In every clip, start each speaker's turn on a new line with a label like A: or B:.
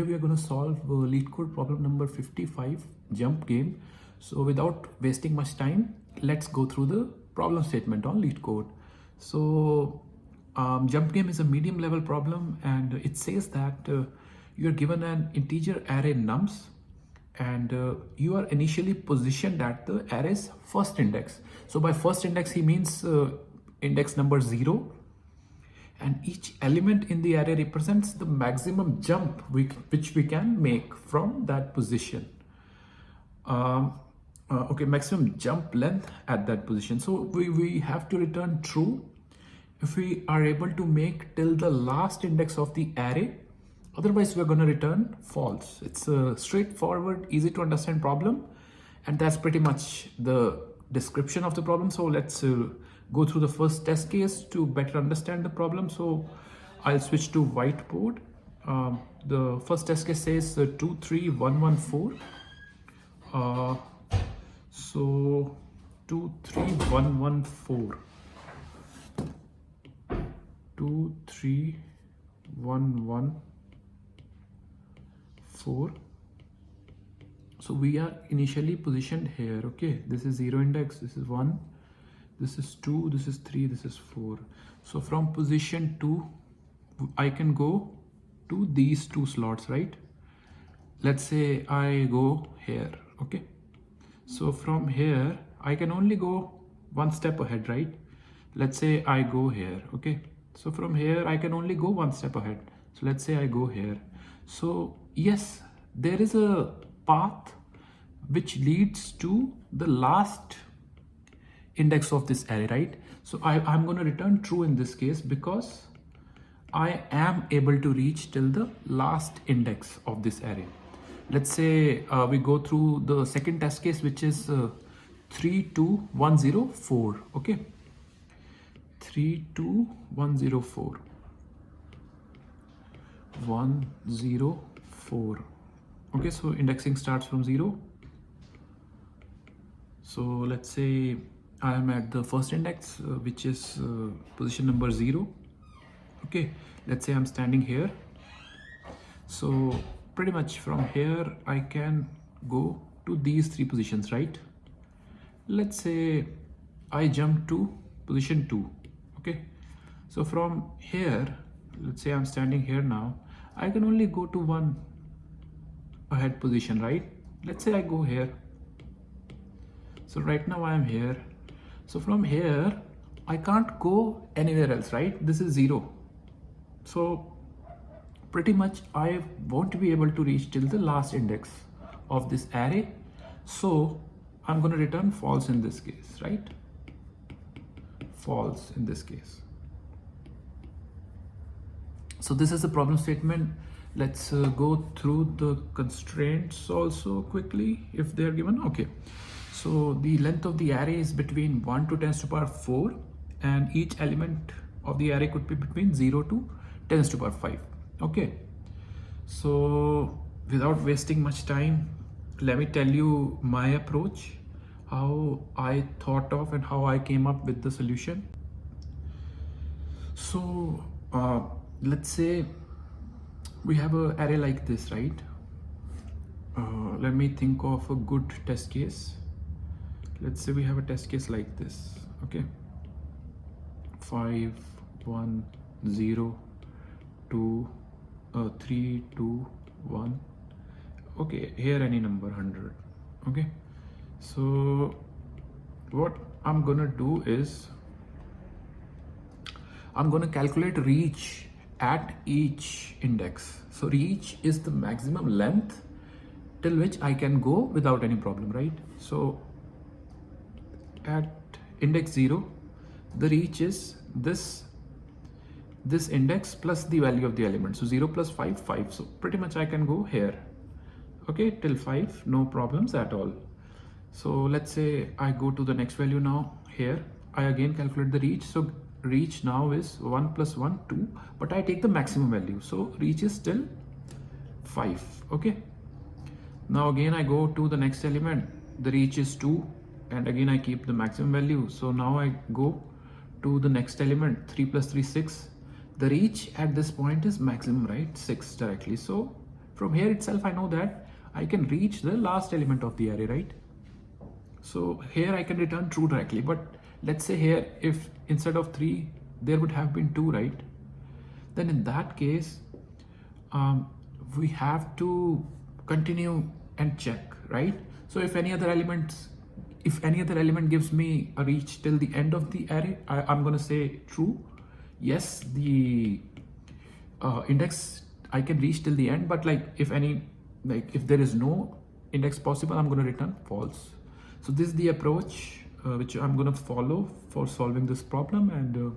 A: We are going to solve LeetCode problem number 55, jump game. So without wasting much time, let's go through the problem statement on LeetCode. So jump game is a medium level problem, and it says that you are given an integer array nums, and you are initially positioned at the array's first index. So by first index, he means index number 0. And each element in the array represents the maximum jump which we can make from that position. Okay, maximum jump length at that position. So we have to return true if we are able to make till the last index of the array. Otherwise, we're going to return false. It's a straightforward, easy to understand problem. And that's pretty much the description of the problem. So let's go through the first test case to better understand the problem. So I'll switch to whiteboard. The first test case says 23114. So 23114. 23114. So we are initially positioned here. Okay, this is 0 index, this is 1, this is 2, this is 3, this is 4. So from position 2, I can go to these two slots, right? Let's say I go here. Okay, so from here I can only go one step ahead, right? Let's say I go here. Okay, so from here I can only go one step ahead. So let's say I go here. So yes, there is a path which leads to the last index of this array, right? So I'm going to return true in this case because I am able to reach till the last index of this array. Let's say we go through the second test case, which is 32104. Okay, 32104. 104. Okay, so indexing starts from 0. So let's say I am at the first index, which is position number 0. Okay, let's say I'm standing here. So pretty much from here I can go to these three positions, right? Let's say I jump to position 2. Okay, so from here, let's say I'm standing here now, I can only go to one ahead position, right? Let's say I go here. So right now I am here. So from here I can't go anywhere else, right? This is 0. So pretty much I won't be able to reach till the last index of this array. So I'm going to return false in this case, right? False in this case. So this is the problem statement. Let's go through the constraints also quickly if they're given. Okay, so the length of the array is between 1 to 10 to the power 4, and each element of the array could be between 0 to 10 to the power 5. Okay, so without wasting much time, let me tell you my approach, how I thought of and how I came up with the solution. So let's say we have an array like this, right? Let me think of a good test case. Let's say we have a test case like this. Okay, 5 1 0 2 3 2 1. Okay, here any number 100. Okay, so what I'm gonna do is I'm gonna calculate reach at each index. So reach is the maximum length till which I can go without any problem, right? So at index 0, the reach is this index plus the value of the element. So 0 plus 5, 5. So pretty much I can go here. Okay, till 5, no problems at all. So let's say I go to the next value now. Here I again calculate the reach. So reach now is 1 plus 1, 2, but I take the maximum value. So reach is still 5. Okay, now again I go to the next element. The reach is 2, and again I keep the maximum value. So now I go to the next element. 3 plus 3, 6. The reach at this point is maximum, right? 6 directly. So From here itself, I know that I can reach the last element of the array, right? So here I can return true directly, but let's say here, if instead of 3, there would have been 2, right? Then in that case, we have to continue and check, right? So if any other element gives me a reach till the end of the array, I'm gonna say true. Yes, the index I can reach till the end, but if there is no index possible, I'm gonna return false. So this is the approach which I'm gonna follow for solving this problem, and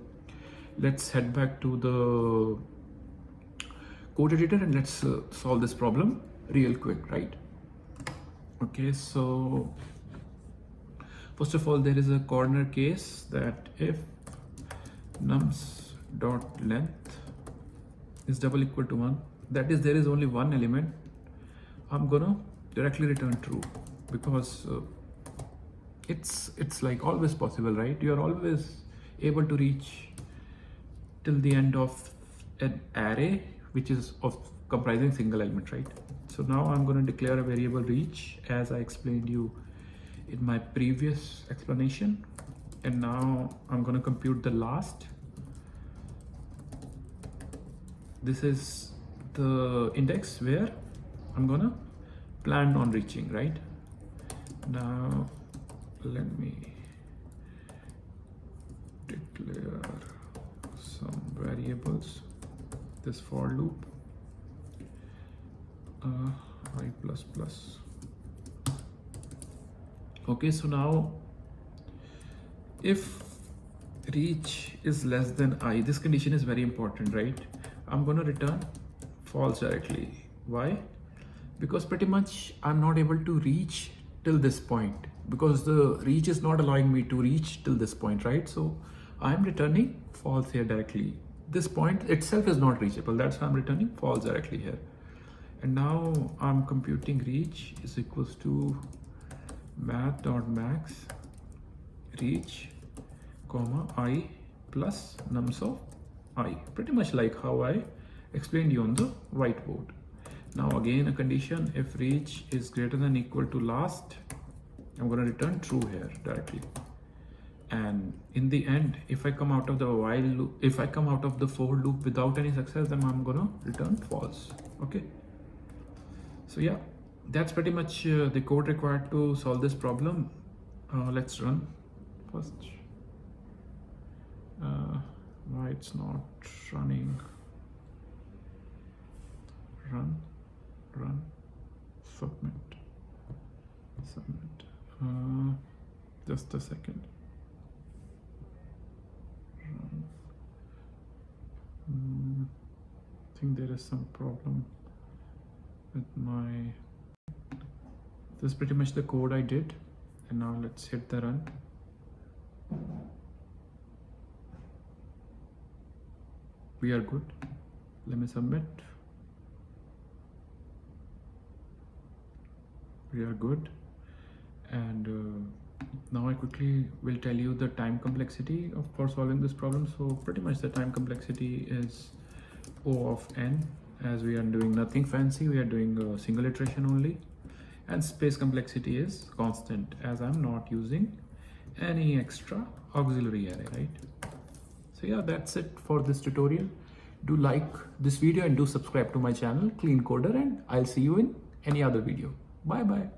A: let's head back to the code editor and let's solve this problem real quick, right? Okay, so first of all, there is a corner case that if nums.length is double equal to 1, that is there is only one element, I'm gonna directly return true, because it's like always possible, right? You are always able to reach till the end of an array which is comprising single element, right? So now I'm going to declare a variable reach as I explained you in my previous explanation, and now I'm going to compute the last. This is the index where I'm going to plan on reaching, right? Now let me declare some variables. This for loop I plus plus. Okay, so now if reach is less than I, this condition is very important, right? I'm gonna return false directly. Why? Because pretty much I'm not able to reach till this point, because the reach is not allowing me to reach till this point, right? So I'm returning false here directly. This point itself is not reachable, that's why I'm returning false directly here. And now I'm computing reach is equals to math.max reach comma I plus nums of I, pretty much like how I explained you on the whiteboard. Now again a condition, if reach is greater than equal to last, I'm going to return true here directly. And in the end, if I come out of the while loop, if I come out of the for loop without any success, then I'm gonna return false. Okay, so yeah, that's pretty much the code required to solve this problem. Let's run first. Why it's not running? Run, submit. Just a second. I think there is some problem with my, this is pretty much the code I did, and now let's hit the run. We are good. Let me submit. We are good. And now I quickly will tell you the time complexity for solving this problem. So pretty much the time complexity is O of n, as we are doing nothing fancy, we are doing a single iteration only. And space complexity is constant, as I'm not using any extra auxiliary array, right? So yeah, that's it for this tutorial. Do like this video and do subscribe to my channel, Clean Coder, and I'll see you in any other video. Bye bye.